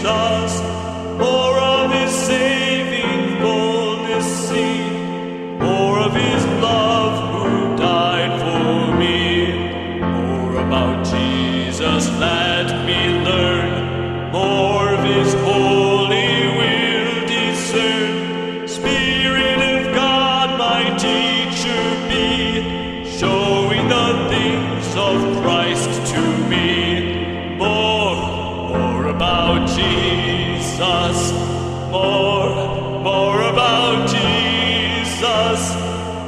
Jesus, more of his saving fullness see, more of his love who died for me. More about Jesus let me learn, more of his holy will discern. Spirit of God, my teacher be, showing the things of Christ to me. More about Jesus, more about Jesus,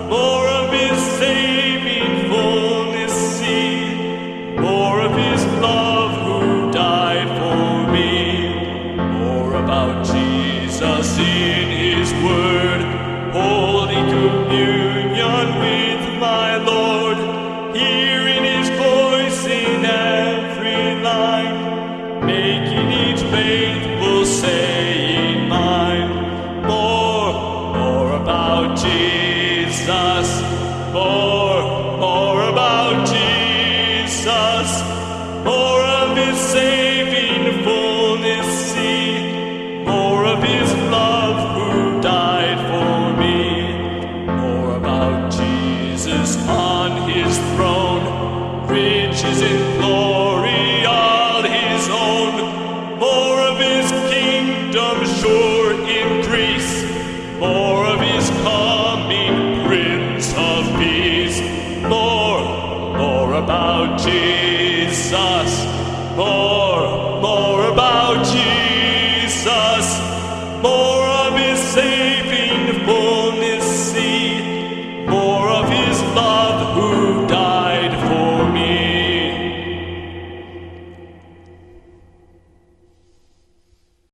more of his saving fullness see, more of his love who died for me. More about Jesus in his word, holy communion with my Lord, hearing his voice in every line, making each faithful saying mine. More about Jesus, more about Jesus, more of his saving fullness see, more of his love who died for me. More about Jesus on his throne, riches and glory all his own, more of his kingdom sure increase, more of his coming Prince of Peace. More about Jesus.